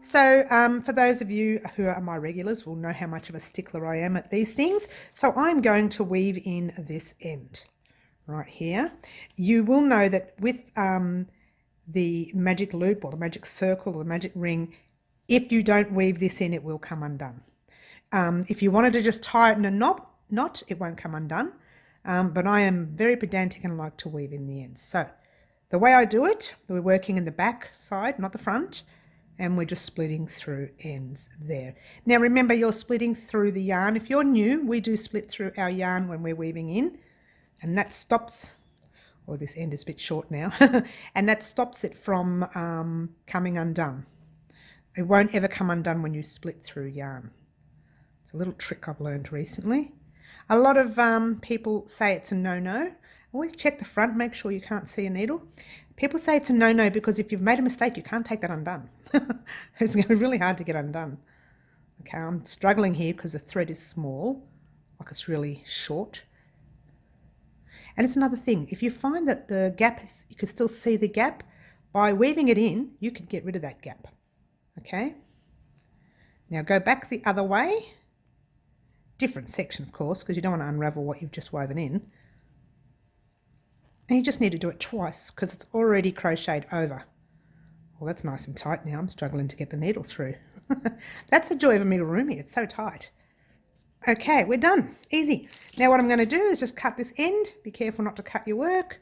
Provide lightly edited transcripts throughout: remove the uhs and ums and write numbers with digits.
So for those of you who are my regulars will know how much of a stickler I am at these things. So I'm going to weave in this end right here. You will know that with the magic loop or the magic circle or the magic ring, if you don't weave this in, it will come undone. If you wanted to just tie it in a knot, it won't come undone. But I am very pedantic and like to weave in the ends. So the way I do it, we're working in the back side, not the front, and we're just splitting through ends there. Now remember, you're splitting through the yarn. If you're new, we do split through our yarn when we're weaving in, and that stops, or this end is a bit short now, and that stops it from coming undone. It won't ever come undone when you split through yarn. It's a little trick I've learned recently. A lot of people say it's a no-no. Always check the front, make sure you can't see a needle. People say it's a no-no because if you've made a mistake, you can't take that undone. It's going to be really hard to get undone. Okay, I'm struggling here because the thread is small, like it's really short. And it's another thing, if you find that the gap is, you can still see the gap, by weaving it in, you can get rid of that gap. Okay, now go back the other way. Different section, of course, because you don't want to unravel what you've just woven in. And you just need to do it twice because it's already crocheted over. Well, that's nice and tight now. I'm struggling to get the needle through. That's the joy of amigurumi. It's so tight. Okay, we're done. Easy. Now what I'm going to do is just cut this end. Be careful not to cut your work.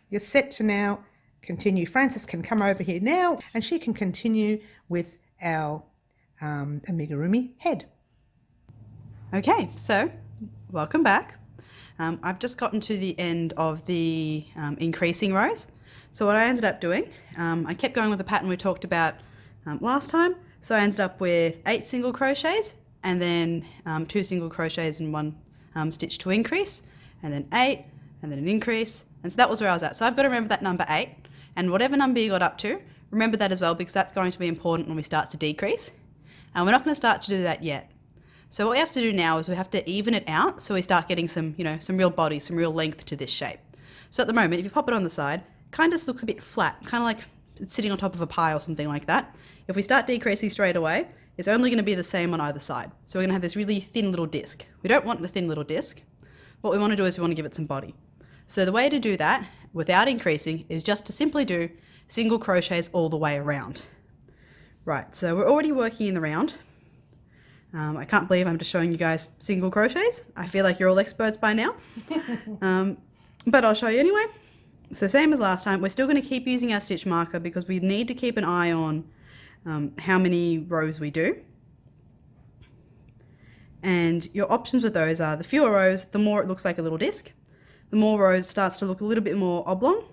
You're set to now continue. Frances can come over here now and she can continue with our amigurumi head. Okay, so welcome back. I've just gotten to the end of the increasing rows. So what I ended up doing, I kept going with the pattern we talked about last time. So I ended up with 8 single crochets and then 2 single crochets and 1 stitch to increase, and then 8 and then an increase. And so that was where I was at. So I've got to remember that number 8, and whatever number you got up to, remember that as well, because that's going to be important when we start to decrease. And we're not going to start to do that yet. So what we have to do now is we have to even it out so we start getting some, some real body, some real length to this shape. So at the moment, if you pop it on the side, it kind of just looks a bit flat, kind of like it's sitting on top of a pie or something like that. If we start decreasing straight away, it's only going to be the same on either side. So we're going to have this really thin little disc. We don't want a thin little disc. What we want to do is we want to give it some body. So the way to do that without increasing is just to simply do single crochets all the way around. Right, so we're already working in the round. I can't believe I'm just showing you guys single crochets. I feel like you're all experts by now. But I'll show you anyway. So same as last time, we're still going to keep using our stitch marker because we need to keep an eye on how many rows we do. And your options with those are the fewer rows, the more it looks like a little disc. The more rows starts to look a little bit more oblong.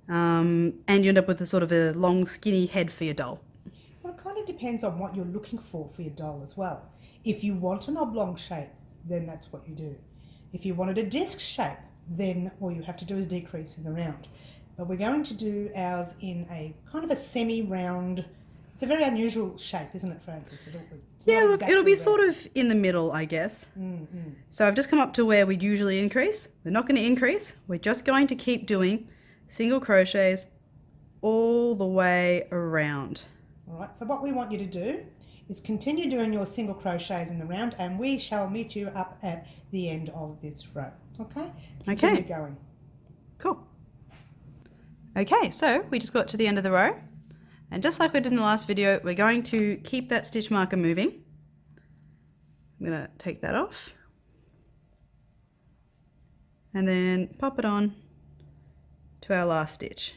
And you end up with a sort of a long skinny head for your doll. Well, it kind of depends on what you're looking for your doll as well. If you want an oblong shape, then that's what you do. If you wanted a disc shape, then all you have to do is decrease in the round. But we're going to do ours in a kind of a semi-round. It's a very unusual shape, isn't it, Frances? Yeah, look, it'll be sort of in the middle, I guess. So I've just come up to where we'd usually increase. We're not going to increase. We're just going to keep doing single crochets all the way around. All right, so what we want you to do is continue doing your single crochets in the round, and we shall meet you up at the end of this row. Okay? Continue going. Cool. Okay, so we just got to the end of the row, and just like we did in the last video, we're going to keep that stitch marker moving. I'm going to take that off and then pop it on to our last stitch.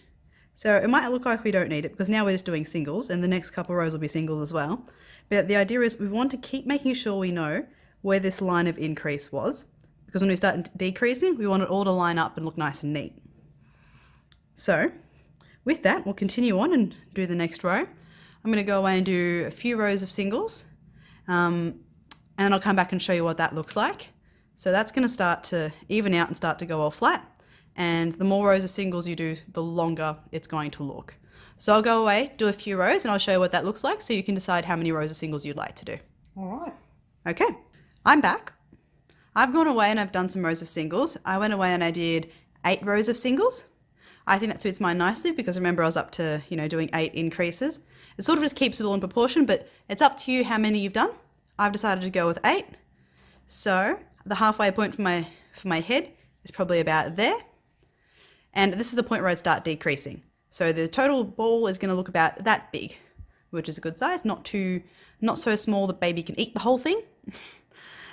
So it might look like we don't need it because now we're just doing singles, and the next couple of rows will be singles as well. But the idea is we want to keep making sure we know where this line of increase was, because when we start decreasing, we want it all to line up and look nice and neat. So with that, we'll continue on and do the next row. I'm going to go away and do a few rows of singles, and I'll come back and show you what that looks like. So that's going to start to even out and start to go all flat. And the more rows of singles you do, the longer it's going to look. So I'll go away, do a few rows, and I'll show you what that looks like so you can decide how many rows of singles you'd like to do. All right. Okay, I'm back. I've gone away and I've done some rows of singles. I went away and I did 8 rows of singles. I think that suits mine nicely because remember I was up to, doing 8 increases. It sort of just keeps it all in proportion, but it's up to you how many you've done. I've decided to go with 8. So the halfway point for my head is probably about there. And this is the point where I start decreasing. So the total ball is going to look about that big, which is a good size. Not so small that baby can eat the whole thing,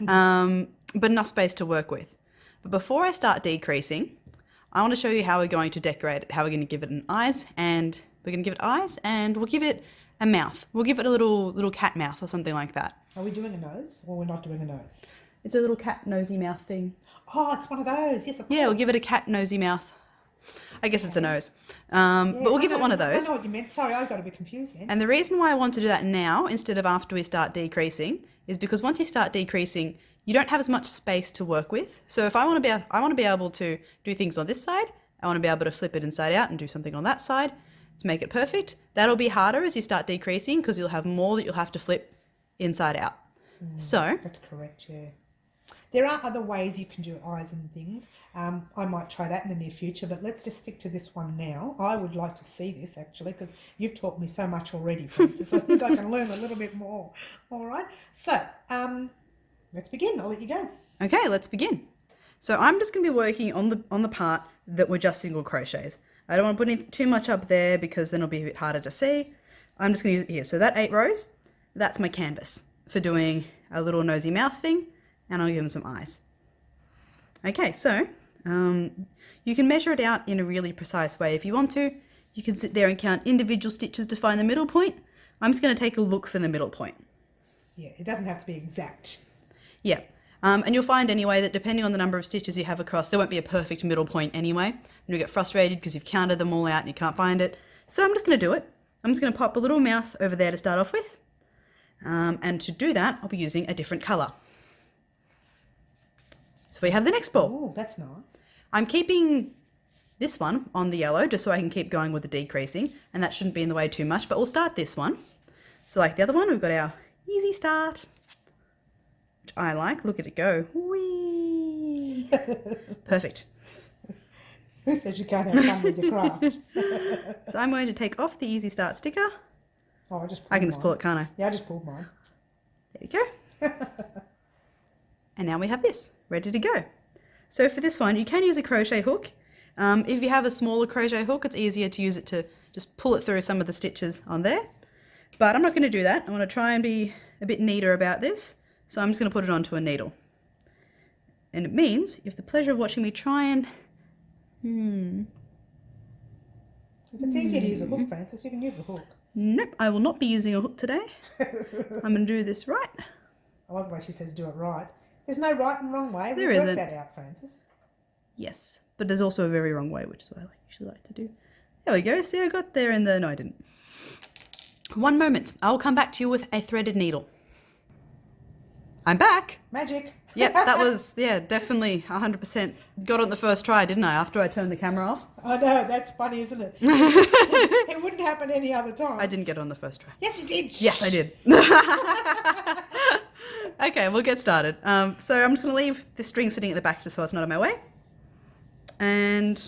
but enough space to work with. But before I start decreasing, I want to show you how we're going to decorate it, how we're going to give it an eyes, and we're going to give it eyes, and we'll give it a mouth. We'll give it a little cat mouth or something like that. Are we doing a nose or we're not doing a nose? It's a little cat nosy mouth thing. Oh, it's one of those. Yes, of course. Yeah, we'll give it a cat nosy mouth. I guess it's a nose. But we'll give it one of those. I know what you meant. Sorry, I got a bit confused then. And the reason why I want to do that now instead of after we start decreasing is because once you start decreasing, you don't have as much space to work with. So if I want to be able to do things on this side, I want to be able to flip it inside out and do something on that side to make it perfect. That'll be harder as you start decreasing because you'll have more that you'll have to flip inside out. So that's correct, yeah. There are other ways you can do eyes and things. I might try that in the near future, but let's just stick to this one now. I would like to see this actually because you've taught me so much already, Frances. I think I can learn a little bit more. All right. So let's begin. I'll let you go. Okay, let's begin. So I'm just going to be working on the part that were just single crochets. I don't want to put too much up there because then it'll be a bit harder to see. I'm just going to use it here. So that 8 rows, that's my canvas for doing a little nosy mouth thing. And I'll give them some eyes. Okay, so you can measure it out in a really precise way if you want to. You can sit there and count individual stitches to find the middle point. I'm just going to take a look for the middle point. Yeah, it doesn't have to be exact. Yeah, and you'll find anyway that depending on the number of stitches you have across, there won't be a perfect middle point anyway. And you'll get frustrated because you've counted them all out and you can't find it. So I'm just going to do it. I'm just going to pop a little mouth over there to start off with. And to do that, I'll be using a different colour. So we have the next ball. Oh, that's nice. I'm keeping this one on the yellow just so I can keep going with the decreasing, and that shouldn't be in the way too much, but we'll start this one. So like the other one, we've got our easy start, which I like. Look at it go. Whee! Perfect. Who says you can't have fun with your craft? So I'm going to take off the easy start sticker. Oh, I just pulled I can just pull it, can't I? Yeah, I just pulled mine. There you go. And now we have this ready to go. So for this one, you can use a crochet hook. If you have a smaller crochet hook, it's easier to use it to just pull it through some of the stitches on there. But I'm not going to do that. I want to try and be a bit neater about this. So I'm just going to put it onto a needle. And it means you have the pleasure of watching me try and... If it's easier to use a hook, Frances, you can use the hook. Nope, I will not be using a hook today. I'm going to do this right. I love the way she says do it right. There's no right and wrong way. There We'll isn't. work that out, Frances. Yes, but there's also a very wrong way, which is what I usually like to do. There we go. See, I got there in the... No, I didn't. One moment. I'll come back to you with a threaded needle. I'm back. Magic. Yep, that was, yeah, definitely 100%. Got it on the first try, didn't I, after I turned the camera off? I know, that's funny, isn't it? It wouldn't happen any other time. I didn't get it on the first try. Yes, you did. Yes, I did. Okay, we'll get started. So I'm just going to leave this string sitting at the back just so it's not in my way. And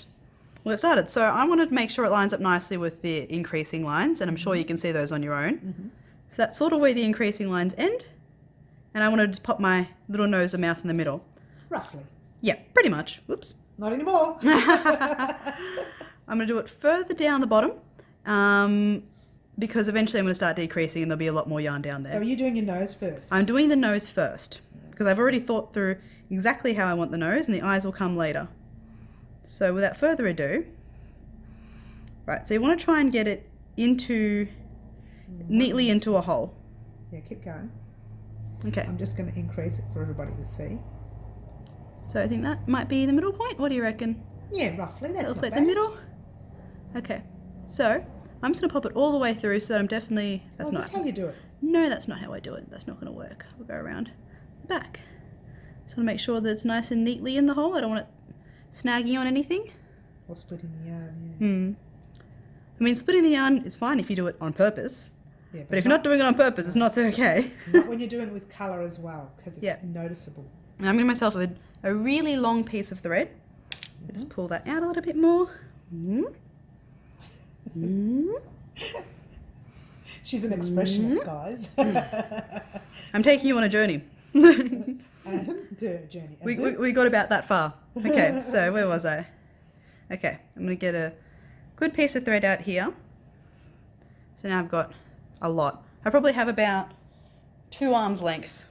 we'll get started. So I wanted to make sure it lines up nicely with the increasing lines, and I'm sure you can see those on your own. So that's sort of where the increasing lines end. And I want to just pop my little nose and mouth in the middle. Roughly. Yeah, pretty much. Whoops. Not anymore. I'm going to do it further down the bottom because eventually I'm going to start decreasing and there'll be a lot more yarn down there. So are you doing your nose first? I'm doing the nose first because I've already thought through exactly how I want the nose, and the eyes will come later. So without further ado, right, so you want to try and get it into, neatly into a hole. Yeah, keep going. Okay. I'm just going to increase it for everybody to see. So I think that might be the middle point. What do you reckon? Yeah, roughly. That's Looks not like bad. the middle. Okay. So I'm just going to pop it all the way through so that I'm definitely... That's Is not... this how you do it? No, that's not how I do it. That's not going to work. I'll go around the back. Just want to make sure that it's nice and neatly in the hole. I don't want it snagging on anything. Or splitting the yarn, yeah. I mean, splitting the yarn is fine if you do it on purpose. Yeah, But if you're not doing it on purpose, it's not so okay. not when you're doing it with colour as well, because it's Yeah. noticeable. And I'm giving myself a really long piece of thread. Just pull that out a little bit more. She's an expressionist, guys. I'm taking you on a journey. Journey. We got about that far. Okay, so where was I? Okay, I'm going to get a good piece of thread out here. So now I've got a lot. I probably have about 2 arms length,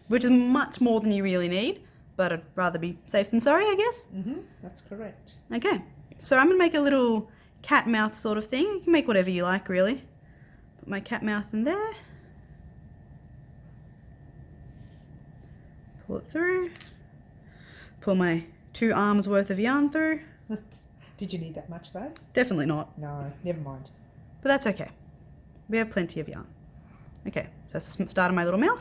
which is much more than you really need, but I'd rather be safe than sorry, I guess. That's correct. Okay, so I'm going to make a little cat mouth sort of thing. You can make whatever you like, really. Put my cat mouth in there. Pull it through. Pull my 2 arms worth of yarn through. Did you need that much though? Definitely not. No, never mind. But that's okay. We have plenty of yarn. Okay, so that's the start of my little mouth.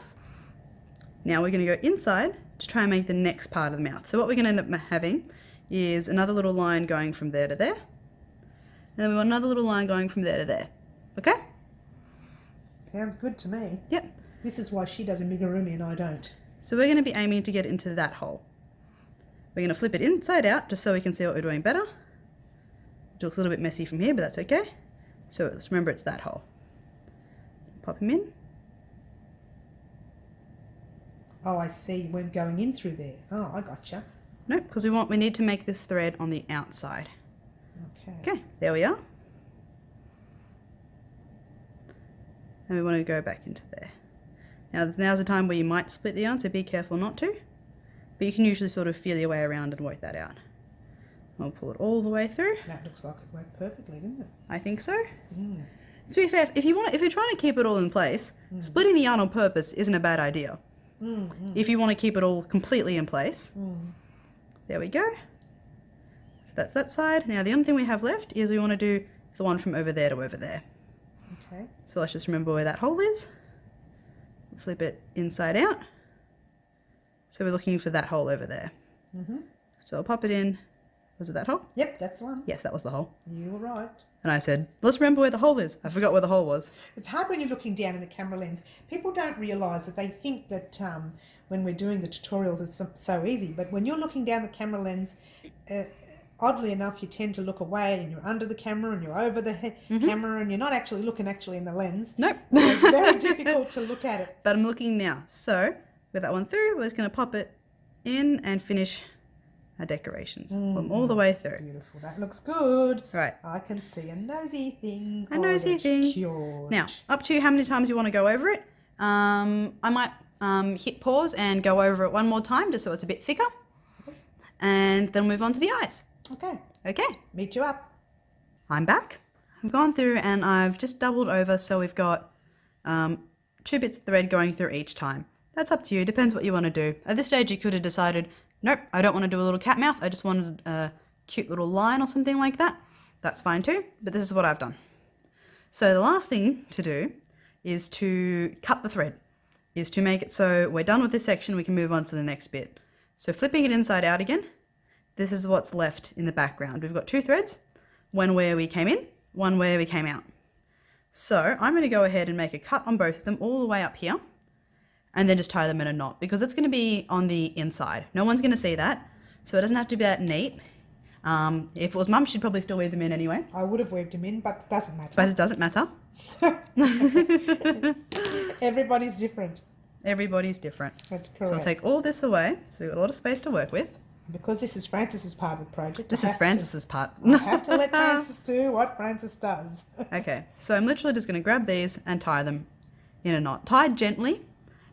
Now we're going to go inside to try and make the next part of the mouth. So what we're going to end up having is another little line going from there to there. And then we want another little line going from there to there. Okay? Sounds good to me. Yep. This is why she does amigurumi and I don't. So we're going to be aiming to get into that hole. We're going to flip it inside out just so we can see what we're doing better. It looks a little bit messy from here, but that's okay. So let's remember it's that hole. Pop him in. Oh, I see. We're going in through there. Oh, I gotcha. Nope, because we need to make this thread on the outside. Okay. Okay, there we are. And we want to go back into there. Now's the time where you might split the yarn, so be careful not to. But you can usually sort of feel your way around and work that out. I'll pull it all the way through. That looks like it worked perfectly, didn't it? I think so. To be fair, if you're trying to keep it all in place, splitting the yarn on purpose isn't a bad idea. If you want to keep it all completely in place. There we go. So that's that side. Now the only thing we have left is we want to do the one from over there to over there. Okay. So let's just remember where that hole is. Flip it inside out. So we're looking for that hole over there. So I'll pop it in. Was it that hole? Yep, that's the one. Yes, that was the hole. You were right. And I said, let's remember where the hole is. I forgot where the hole was. It's hard when you're looking down in the camera lens. People don't realise that they think that when we're doing the tutorials it's so easy. But when you're looking down the camera lens, oddly enough, you tend to look away and you're under the camera and you're over the camera and you're not actually looking in the lens. Nope. So it's very difficult to look at it. But I'm looking now. So with that one through, we're just going to pop it in and finish our decorations. Pull them all the way through. Beautiful. That looks good. Right. I can see a nosy thing. A nosy thing. Cured. Now, up to you how many times you want to go over it. I might hit pause and go over it one more time just so it's a bit thicker. Yes. And then move on to the eyes. Okay. Okay. Meet you up. I'm back. I've gone through and I've just doubled over so we've got 2 bits of thread going through each time. That's up to you. Depends what you want to do. At this stage you could have decided, nope, I don't want to do a little cat mouth. I just wanted a cute little line or something like that. That's fine too, but this is what I've done. So the last thing to do is to cut the thread, is to make it so we're done with this section, we can move on to the next bit. So flipping it inside out again, this is what's left in the background. We've got 2 threads, one where we came in, one where we came out. So I'm going to go ahead and make a cut on both of them all the way up here and then just tie them in a knot because it's going to be on the inside. No one's going to see that, so it doesn't have to be that neat. If it was Mum, she'd probably still weave them in anyway. I would have weaved them in, but it doesn't matter. But it doesn't matter. Everybody's different. Everybody's different. That's correct. So I'll take all this away, so we've got a lot of space to work with. Because this is Frances's part of the project. This is Frances's part. I have to let Frances do what Frances does. Okay, so I'm literally just going to grab these and tie them in a knot. Tied gently,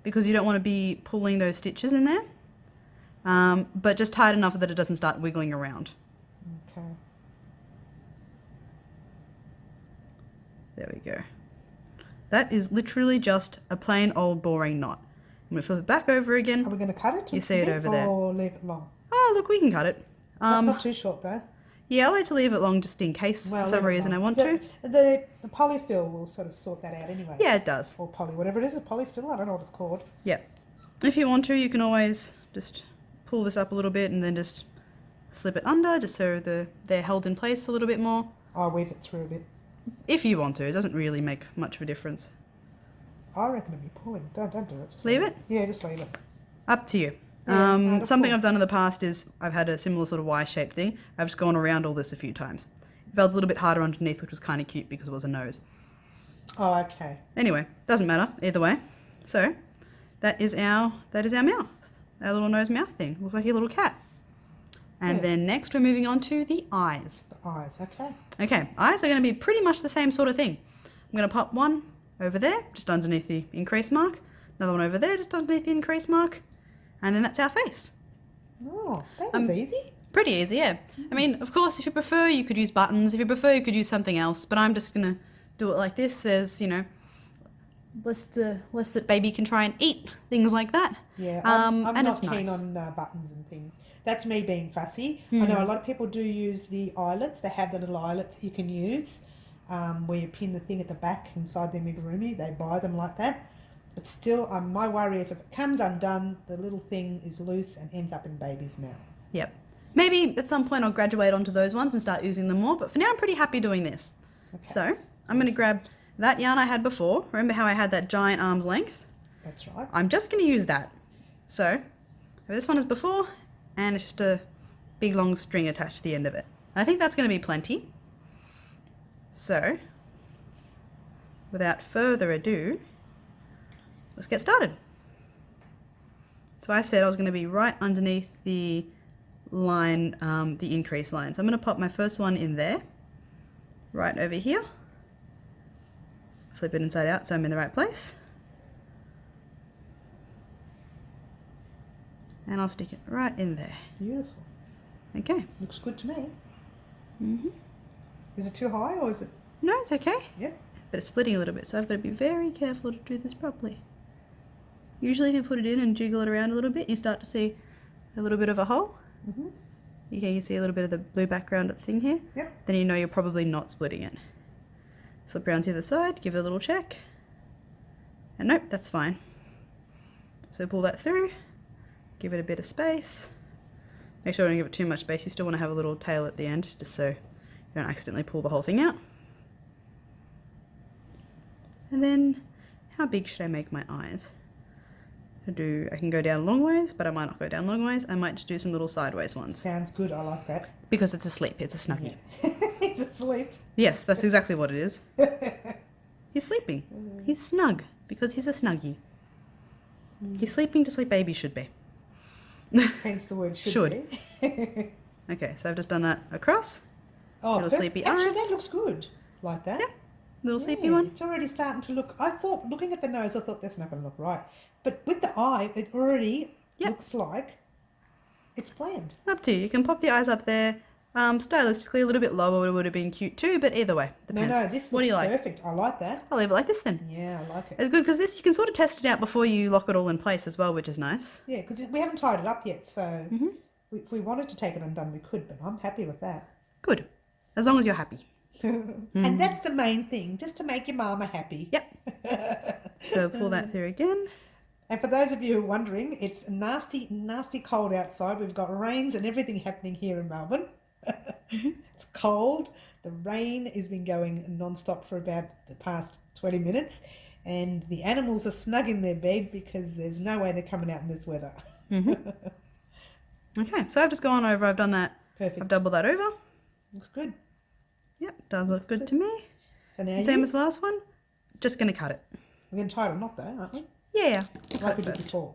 because you don't want to be pulling those stitches in there. But just tied enough that it doesn't start wiggling around. Okay. There we go. That is literally just a plain old boring knot. I'm going to flip it back over again. Are we going to cut it? You see it over there. Or leave it long? Oh, look, we can cut it. Not too short though. Yeah, I like to leave it long just in case for some reason I want to. The polyfill will sort of sort that out anyway. Yeah, it does. Or whatever it is, a polyfill, I don't know what it's called. Yeah. If you want to, you can always just pull this up a little bit and then just slip it under just so they're held in place a little bit more. I'll weave it through a bit. If you want to, it doesn't really make much of a difference. I reckon it'd be pulling. Don't do it. Just leave it? Yeah, just leave it. Up to you. Yeah, something I've done in the past is I've had a similar sort of Y-shaped thing. I've just gone around all this a few times. It felt a little bit harder underneath, which was kind of cute because it was a nose. Oh, okay. Anyway, doesn't matter either way. So that is our mouth, our little nose mouth thing. Looks like a little cat. And Yeah. then next we're moving on to the eyes. The eyes, okay. Okay, eyes are going to be pretty much the same sort of thing. I'm going to pop one over there, just underneath the increase mark. Another one over there, just underneath the increase mark. And then that's our face. Oh, that was easy. Pretty easy, yeah. I mean, of course, if you prefer, you could use buttons. If you prefer, you could use something else. But I'm just going to do it like this. There's, you know, less that baby can try and eat, things like that. Yeah, I'm and not it's keen nice. on buttons and things. That's me being fussy. I know a lot of people do use the eyelets. They have the little eyelets you can use where you pin the thing at the back inside the amigurumi. They buy them like that. But still, my worry is if it comes undone, the little thing is loose and ends up in baby's mouth. Yep. Maybe at some point I'll graduate onto those ones and start using them more. But for now, I'm pretty happy doing this. Okay. So I'm going to grab that yarn I had before. Remember how I had that giant arm's length? That's right. I'm just going to use that. So this one is before, and it's just a big long string attached to the end of it. I think that's going to be plenty. So without further ado, let's get started. So I said I was going to be right underneath the line, the increase line. So I'm going to pop my first one in there, right over here. Flip it inside out so I'm in the right place. And I'll stick it right in there. Beautiful. Okay. Looks good to me. Mm-hmm. Is it too high or is it? No, it's okay. Yep. But it's splitting a little bit, so I've got to be very careful to do this properly. Usually if you put it in and jiggle it around a little bit, you start to see a little bit of a hole. Mm-hmm. You can see a little bit of the blue background thing here. Yep. Then you know you're probably not splitting it. Flip around to the other side, give it a little check. And nope, that's fine. So pull that through, give it a bit of space. Make sure you don't give it too much space. You still want to have a little tail at the end, just so you don't accidentally pull the whole thing out. And then, how big should I make my eyes? I can go down long ways, but I might not go down long ways. I might just do some little sideways ones. Sounds good. I like that. Because it's asleep. It's a snuggie. Yeah. He's asleep. Yes, that's exactly what it is. He's sleeping. He's snug because he's a snuggie. He's sleeping just like babies should be. Hence the word should. Be. Okay, so I've just done that across. Oh, Little sleepy actually, eyes. that looks good. Like that. Yep. Little sleepy Yeah, one. It's already starting to look. I thought, looking at the nose, I thought that's not going to look right. But with the eye, it already looks like it's planned. Up to you. You can pop the eyes up there. Stylistically, a little bit lower would have been cute too, but either way, depends. No, this what do looks you like? perfect. I like that. I'll leave it like this then. Yeah, I like it. It's good because this you can sort of test it out before you lock it all in place as well, which is nice. Yeah, because we haven't tied it up yet, so if we wanted to take it undone, we could, but I'm happy with that. Good. As long as you're happy. And that's the main thing, just to make your mama happy. Yep. So pull that through again. And for those of you who are wondering, it's nasty, nasty cold outside. We've got rains and everything happening here in Melbourne. It's cold. The rain has been going non-stop for about the past 20 minutes. And the animals are snug in their bed because there's no way they're coming out in this weather. Okay, so I've just gone over. I've done that. Perfect. I've doubled that over. Looks good. Yep, does look good to me. So now Same as the last one. Just going to cut it. we're going to tie it a knot though, aren't we? Yeah. Like we did before.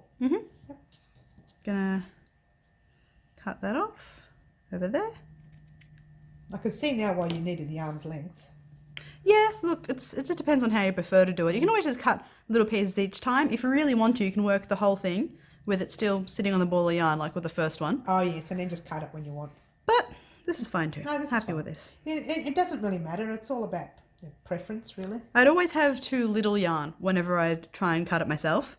Gonna cut that off over there. I can see now why you needed the arm's length. Yeah, look, it just depends on how you prefer to do it. You can always just cut little pieces each time. If you really want to, you can work the whole thing with it still sitting on the ball of yarn like with the first one. Oh yes, and then just cut it when you want. But this is fine too. No, this is Happy fine. with this. It doesn't really matter. It's all about preference, really. I'd always have too little yarn whenever I'd try and cut it myself.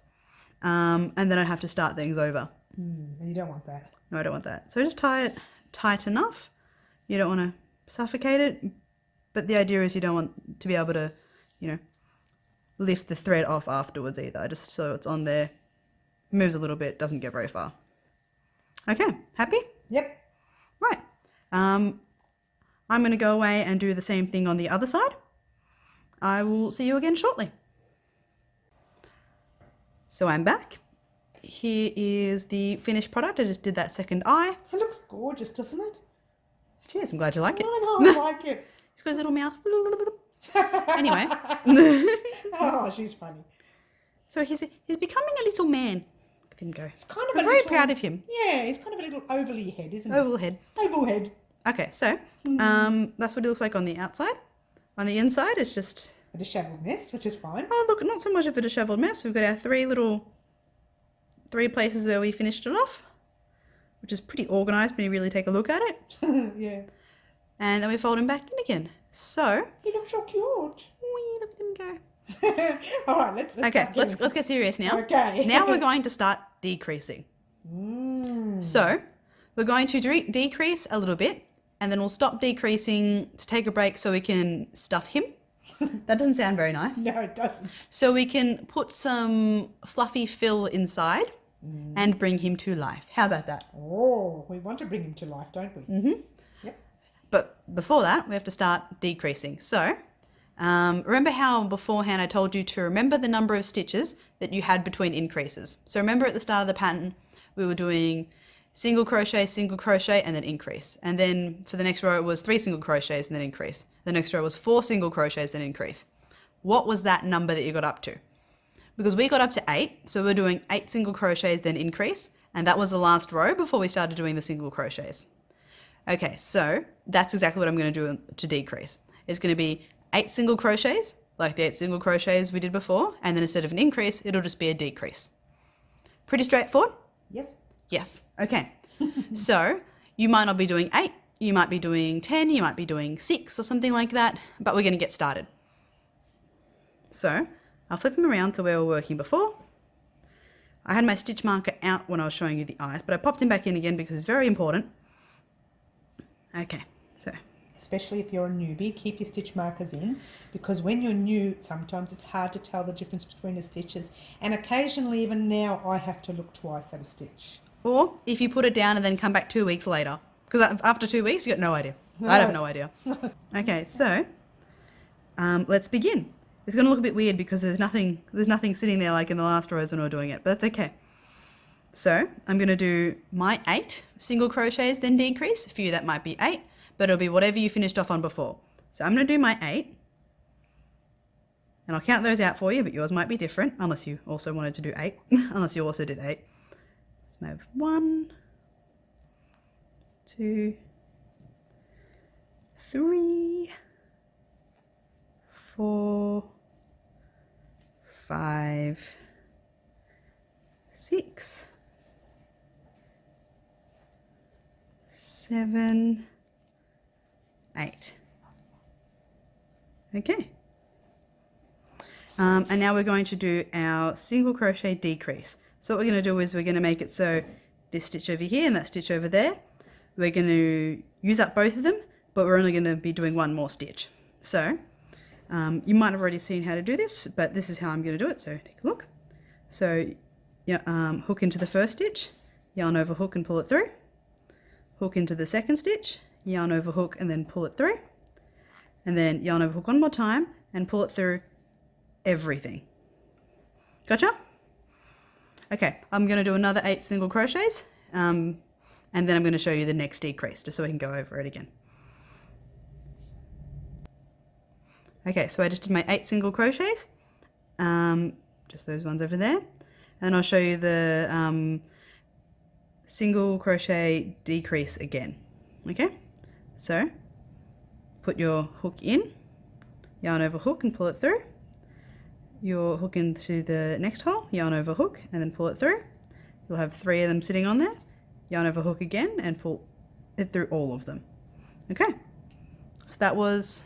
And then I'd have to start things over. And you don't want that. No, I don't want that. So just tie it tight enough. You don't want to suffocate it. But the idea is you don't want to be able to, you know, lift the thread off afterwards either. Just so it's on there, moves a little bit, doesn't get very far. Okay, happy? Yep. Right. I'm going to go away and do the same thing on the other side. I will see you again shortly. So I'm back. Here is the finished product. I just did that second eye. It looks gorgeous, doesn't it? Cheers, I'm glad you like it. I know, I like it. He's got his little mouth. Anyway. Oh, she's funny. So he's becoming a little man. Look at him go. It's kind of I'm a very little, proud of him. Yeah, he's kind of a little ovally head, isn't Oval head. it? Oval head. Okay, so that's what it looks like on the outside. On the inside, it's just... A dishevelled mess, which is fine. Oh, look, not so much of a dishevelled mess. We've got our three places where we finished it off, which is pretty organised when you really take a look at it. Yeah. And then we fold him back in again. So... He looks so cute. Wee, look at him go. All right, let's Let's get serious now. Okay. Now we're going to start decreasing. So we're going to decrease a little bit, and then we'll stop decreasing to take a break so we can stuff him. That doesn't sound very nice. No, it doesn't. So we can put some fluffy fill inside and bring him to life. How about that? Oh, we want to bring him to life, don't we? Mm-hmm. Yep. But before that, we have to start decreasing. So remember how beforehand I told you to remember the number of stitches that you had between increases. So remember at the start of the pattern, we were doing single crochet, and then increase. And then for the next row, it was 3 single crochets and then increase. The next row was 4 single crochets, then increase. What was that number that you got up to? Because we got up to 8, so we're doing 8 single crochets, then increase. And that was the last row before we started doing the single crochets. Okay, so that's exactly what I'm going to do to decrease. It's going to be 8 single crochets, like the 8 single crochets we did before, and then instead of an increase, it'll just be a decrease. Pretty straightforward? Yes. Yes. Okay. So you might not be doing 8, you might be doing 10, you might be doing 6 or something like that, but we're going to get started. So I'll flip them around to where we were working before. I had my stitch marker out when I was showing you the eyes, but I popped him back in again because it's very important. Okay, so. Especially if you're a newbie, keep your stitch markers in, because when you're new, sometimes it's hard to tell the difference between the stitches. And occasionally, even now, I have to look twice at a stitch. Or if you put it down and then come back 2 weeks later. Because after 2 weeks, you got no idea. No. I'd have no idea. Okay, so let's begin. It's going to look a bit weird because there's nothing sitting there like in the last rows when we were doing it, but that's okay. So I'm going to do my 8 single crochets, then decrease. For you, that might be 8, but it'll be whatever you finished off on before. So I'm going to do my 8. And I'll count those out for you, but yours might be different, unless you also wanted to do 8. Unless you also did 8. Let's move 1, 2, 3, 4, 5, 6, 7, 8. Okay. And now we're going to do our single crochet decrease. So what we're going to do is we're going to make it so this stitch over here and that stitch over there, we're going to use up both of them, but we're only going to be doing one more stitch. So you might have already seen how to do this, but this is how I'm going to do it. So take a look. So hook into the first stitch, yarn over hook and pull it through. Hook into the second stitch, yarn over hook and then pull it through. And then yarn over hook one more time and pull it through everything. Gotcha? Okay, I'm going to do another 8 single crochets and then I'm going to show you the next decrease just so we can go over it again. Okay, so I just did my 8 single crochets, just those ones over there, and I'll show you the single crochet decrease again. Okay, so put your hook in, yarn over hook and pull it through. Your hook into the next hole, yarn over hook and then pull it through. You'll have 3 of them sitting on there. Yarn over hook again and pull it through all of them. Okay, so that was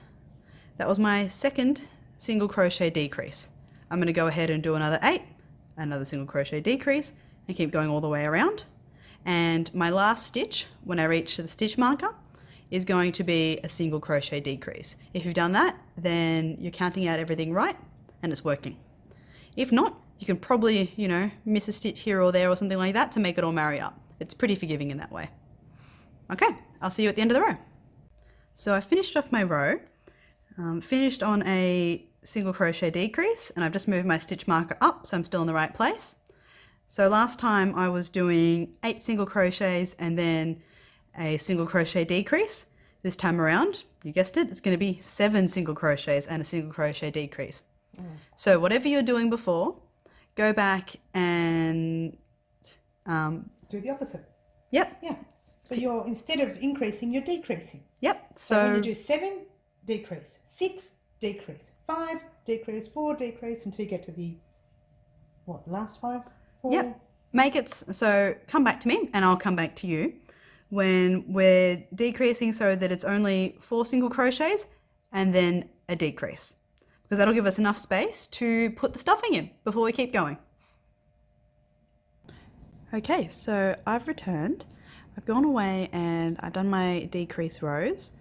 my second single crochet decrease. I'm going to go ahead and do another 8, another single crochet decrease, and keep going all the way around. And my last stitch, when I reach the stitch marker, is going to be a single crochet decrease. If you've done that, then you're counting out everything right and it's working. If not, you can probably, miss a stitch here or there or something like that to make it all marry up. It's pretty forgiving in that way. Okay, I'll see you at the end of the row. So I finished off my row, finished on a single crochet decrease, and I've just moved my stitch marker up so I'm still in the right place. So last time I was doing 8 single crochets and then a single crochet decrease. This time around, you guessed it, it's going to be 7 single crochets and a single crochet decrease. So whatever you're doing before, go back and do the opposite. Yep. Yeah. So you're, instead of increasing, you're decreasing. Yep. So when you do 7, decrease, 6, decrease, 5, decrease, 4, decrease, until you get to the, what, last 5? 4? Yep. Make it so come back to me and I'll come back to you when we're decreasing so that it's only 4 single crochets and then a decrease, because that'll give us enough space to put the stuffing in before we keep going. Okay, so I've returned. I've gone away and I've done my decrease rows.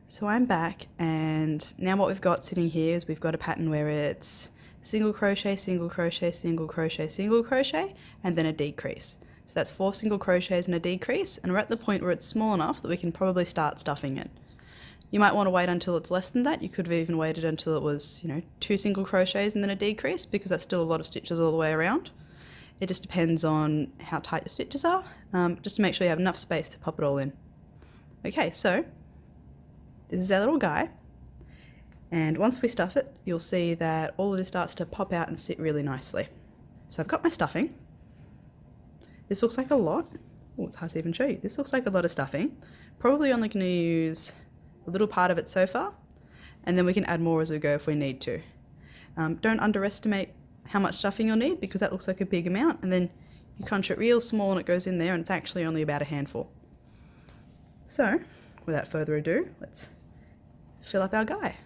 So I'm back, and now what we've got sitting here is we've got a pattern where it's single crochet, single crochet, single crochet, single crochet, and then a decrease. So that's 4 single crochets and a decrease, and we're at the point where it's small enough that we can probably start stuffing it. You might want to wait until it's less than that. You could have even waited until it was, 2 single crochets and then a decrease, because that's still a lot of stitches all the way around. It just depends on how tight your stitches are, just to make sure you have enough space to pop it all in. Okay, so this is our little guy, and once we stuff it, you'll see that all of this starts to pop out and sit really nicely. So I've got my stuffing. This looks like a lot. Oh, it's hard to even show you. This looks like a lot of stuffing. Probably only going to use a little part of it so far, and then we can add more as we go if we need to. Don't underestimate how much stuffing you'll need, because that looks like a big amount, and then you crunch it real small and it goes in there, and it's actually only about a handful. So without further ado, let's fill up our guy.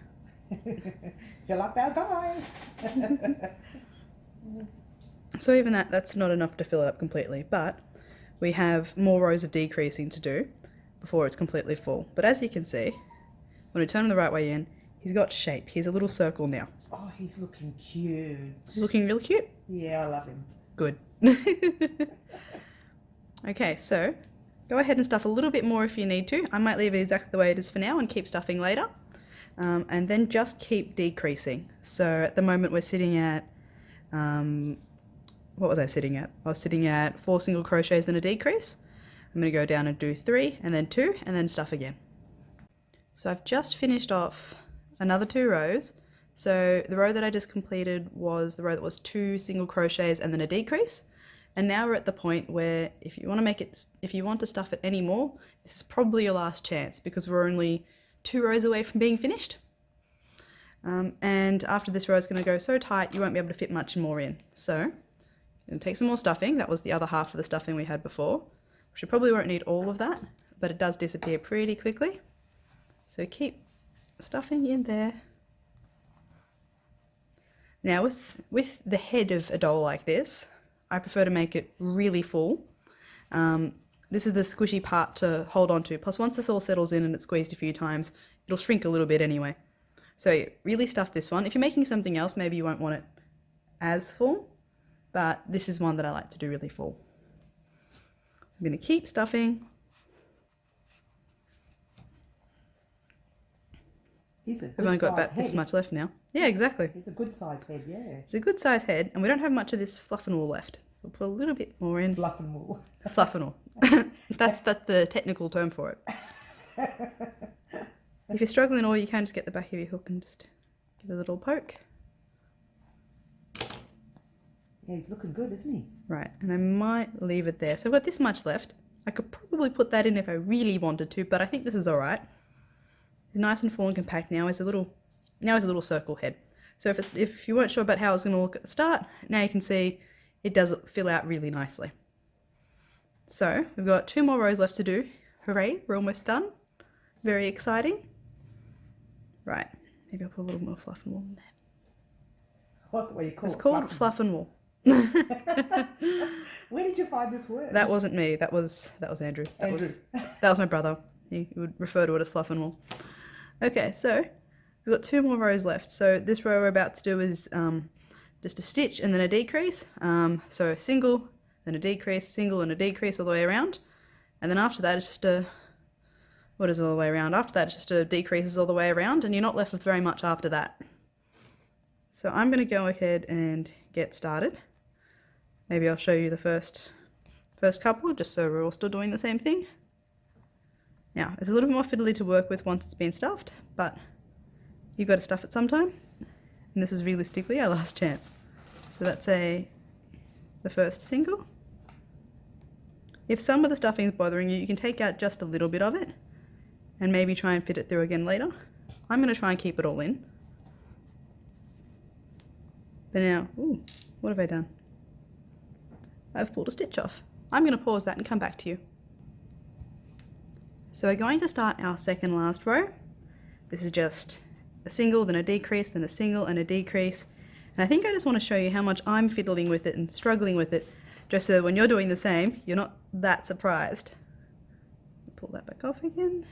Fill up our guy. So even that's not enough to fill it up completely, but we have more rows of decreasing to do before it's completely full. But as you can see, when we turn him the right way in, he's got shape. He's a little circle now. Oh, he's looking cute. He's looking really cute. Yeah, I love him. Good. Okay, so go ahead and stuff a little bit more if you need to. I might leave it exactly the way it is for now and keep stuffing later. And then just keep decreasing. So at the moment we're sitting at, what was I sitting at? I was sitting at 4 single crochets and a decrease. I'm going to go down and do 3 and then 2 and then stuff again. So I've just finished off another 2 rows. So the row that I just completed was the row that was 2 single crochets and then a decrease. And now we're at the point where if you want to stuff it anymore, this is probably your last chance, because we're only 2 rows away from being finished. And after this row is going to go so tight you won't be able to fit much more in. So I'm going to take some more stuffing. That was the other half of the stuffing we had before, which you probably won't need all of that, but it does disappear pretty quickly. So keep stuffing in there. Now with the head of a doll like this, I prefer to make it really full. This is the squishy part to hold on to. Plus once this all settles in and it's squeezed a few times, it'll shrink a little bit anyway. So really stuff this one. If you're making something else, maybe you won't want it as full, but this is one that I like to do really full. So I'm going to keep stuffing. He's a good We've only got about head. this much left now. Yeah, exactly. He's a good size head, yeah. It's a good size head, and we don't have much of this fluff and wool left. So we'll put a little bit more in. Fluff and wool. Fluff and wool. That's the technical term for it. If you're struggling at all, you can just get the back of your hook and just give it a little poke. Yeah, he's looking good, isn't he? Right, and I might leave it there. So I've got this much left. I could probably put that in if I really wanted to, but I think this is all right. It's nice and full and compact now. It's a little circle head. So if you weren't sure about how it was going to look at the start, now you can see it does fill out really nicely. So we've got 2 more rows left to do. Hooray, we're almost done. Very exciting. Right, maybe I'll put a little more fluff and wool in there. I like the way you call it. It's called fluff and wool. Where did you find this word? That wasn't me. That was Andrew. That was my brother. He would refer to it as fluff and wool. Okay, so we've got 2 more rows left. So this row we're about to do is just a stitch and then a decrease. So a single, then a decrease, single and a decrease all the way around. And then after that it's just a, what is all the way around? After that it's just a decreases all the way around, and you're not left with very much after that. So I'm going to go ahead and get started. Maybe I'll show you the first couple, just so we're all still doing the same thing. Now, it's a little bit more fiddly to work with once it's been stuffed, but you've got to stuff it sometime, and this is realistically our last chance. So that's the first single. If some of the stuffing is bothering you, you can take out just a little bit of it and maybe try and fit it through again later. I'm going to try and keep it all in. But now, ooh, what have I done? I've pulled a stitch off. I'm going to pause that and come back to you. So we're going to start our second last row. This is just a single, then a decrease, then a single and a decrease. And I think I just want to show you how much I'm fiddling with it and struggling with it, just so when you're doing the same, you're not that surprised. Pull that back off again.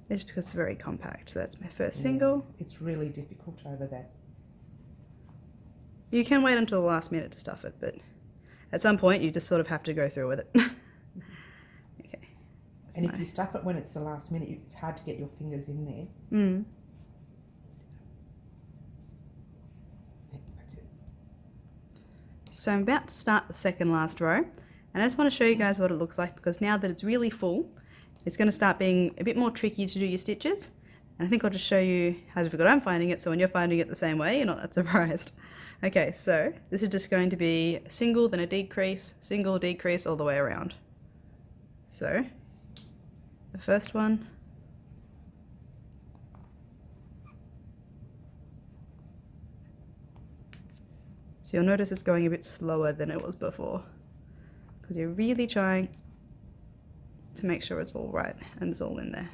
It's because it's very compact. So that's my first single. It's really difficult over there. You can wait until the last minute to stuff it, but at some point you just sort of have to go through with it. Okay. And if you stuff it when it's the last minute, it's hard to get your fingers in there. Mm. That's it. So I'm about to start the second last row, and I just want to show you guys what it looks like, because now that it's really full, it's going to start being a bit more tricky to do your stitches. And I think I'll just show you how difficult I'm finding it, so when you're finding it the same way, you're not that surprised. Okay, so this is just going to be a single, then a decrease, single, decrease, all the way around. So, the first one. So you'll notice it's going a bit slower than it was before, because you're really trying to make sure it's all right and it's all in there.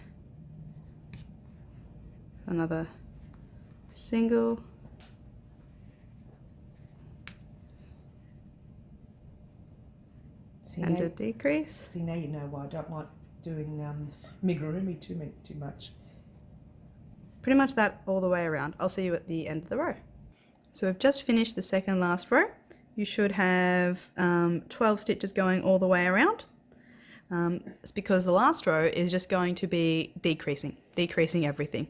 So another single. And a decrease. See, now you know why I don't like doing Amigurumi too much. Pretty much that all the way around. I'll see you at the end of the row. So we've just finished the second last row. You should have 12 stitches going all the way around. It's because the last row is just going to be decreasing everything.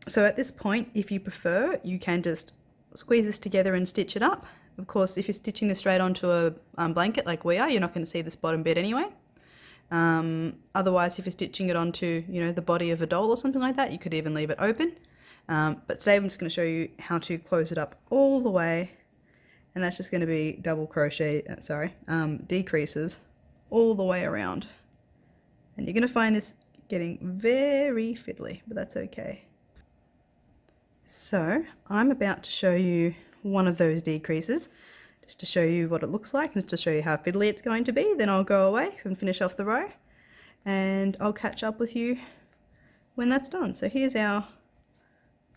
So at this point, if you prefer, you can just squeeze this together and stitch it up. Of course, if you're stitching this straight onto a blanket like we are, you're not going to see this bottom bit anyway. Otherwise, if you're stitching it onto, the body of a doll or something like that, you could even leave it open. But today I'm just going to show you how to close it up all the way, and that's just going to be double crochet, decreases all the way around. And you're going to find this getting very fiddly, but that's okay. So I'm about to show you one of those decreases, just to show you what it looks like and to show you how fiddly it's going to be. Then I'll go away and finish off the row, and I'll catch up with you when that's done. So here's our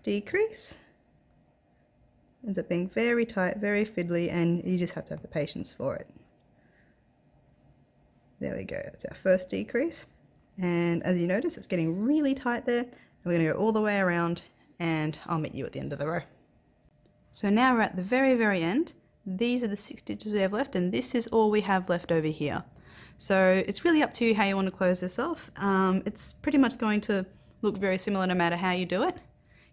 decrease. Ends up being very tight, very fiddly, and you just have to have the patience for it. There we go, that's our first decrease. And as you notice, it's getting really tight there. And we're going to go all the way around, and I'll meet you at the end of the row. So now we're at the very, very end. These are the 6 stitches we have left, and this is all we have left over here. So it's really up to you how you want to close this off. It's pretty much going to look very similar no matter how you do it.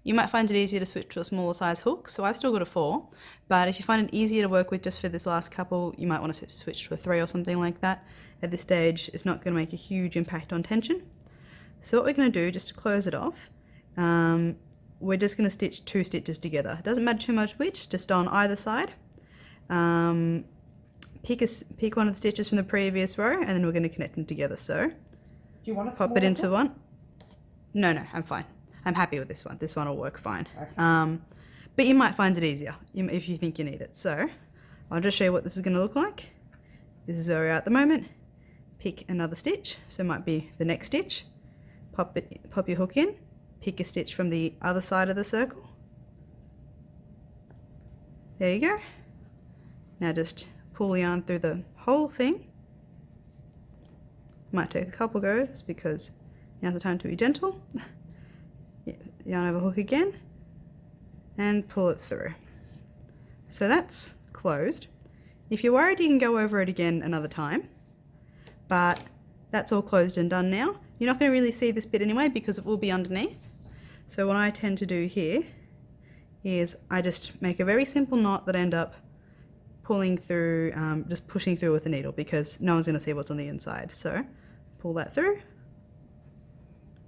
You might find it easier to switch to a smaller size hook, so I've still got a 4, but if you find it easier to work with just for this last couple, you might want to switch to a 3 or something like that. At this stage, it's not going to make a huge impact on tension. So what we're going to do, just to close it off, we're just going to stitch 2 stitches together. It doesn't matter too much which, just on either side. Pick one of the stitches from the previous row, and then we're going to connect them together. So, do you want to pop it into one? No, I'm fine. I'm happy with this one. This one will work fine. Okay. But you might find it easier if you think you need it. So, I'll just show you what this is going to look like. This is where we're at the moment. Pick another stitch, so it might be the next stitch. Pop your hook in. Pick a stitch from the other side of the circle. There you go. Now just pull yarn through the whole thing. Might take a couple goes because now's the time to be gentle. Yarn over hook again and pull it through. So that's closed. If you're worried, you can go over it again another time, but that's all closed and done now. You're not going to really see this bit anyway because it will be underneath. So what I tend to do here is I just make a very simple knot that end up pulling through, just pushing through with the needle because no one's going to see what's on the inside. So pull that through.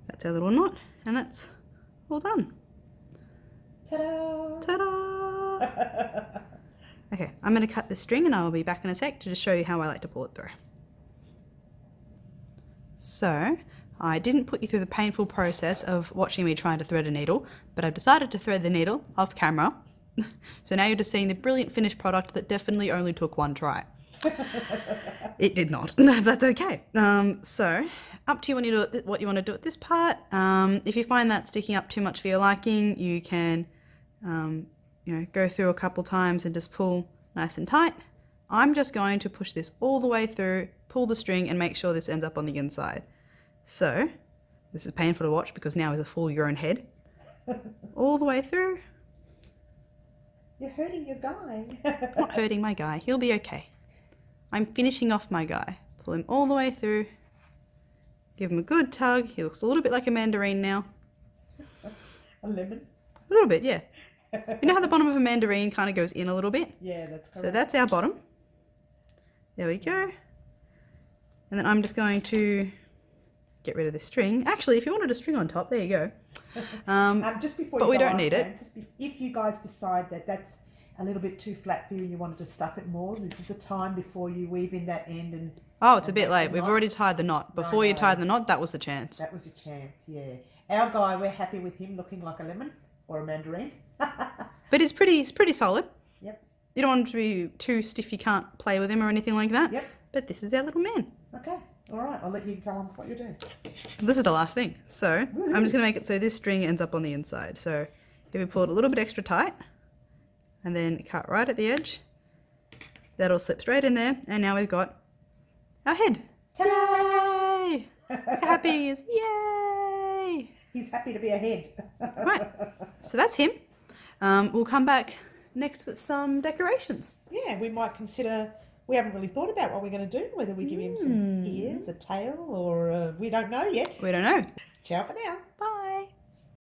That's our little knot, and that's all done. Ta-da! Ta-da! Okay, I'm going to cut this string and I will be back in a sec to just show you how I like to pull it through. So, I didn't put you through the painful process of watching me trying to thread a needle, but I've decided to thread the needle off camera. So now you're just seeing the brilliant finished product that definitely only took one try. It did not. No, that's okay. So, up to you what you want to do at this part. If you find that sticking up too much for your liking, you can go through a couple times and just pull nice and tight. I'm just going to push this all the way through, pull the string and make sure this ends up on the inside. So, this is painful to watch because now is a full your own head. All the way through. You're hurting your guy. Not hurting my guy, he'll be okay. I'm finishing off my guy. Pull him all the way through. Give him a good tug. He looks a little bit like a mandarin now. A lemon? A little bit, yeah. You know how the bottom of a mandarin kind of goes in a little bit? Yeah, that's correct. So that's our bottom. There we go. And then I'm just going to get rid of this string. Actually, if you wanted a string on top, there you go. Just before but you we go don't on, need Frances, if you guys decide that that's a little bit too flat for you and you wanted to stuff it more, this is a time before you weave in that end and... Oh, it's a bit late. We've already tied the knot. Before you tied the knot, that was the chance. That was your chance, yeah. Our guy, we're happy with him looking like a lemon or a mandarin. But it's pretty solid. Yep. You don't want him to be too stiff you can't play with him or anything like that. Yep. But this is our little man. Okay, all right. I'll let you go on with what you're doing. This is the last thing. So I'm just going to make it so this string ends up on the inside. So if we pull it a little bit extra tight and then cut right at the edge, that'll slip straight in there. And now we've got our head. Ta-da! Yay! Look how happy he is. Yay! He's happy to be a head. Right. So that's him. We'll come back next with some decorations. Yeah, we might consider... We haven't really thought about what we're going to do, whether we give him some ears, a tail, or we don't know yet. We don't know. Ciao for now.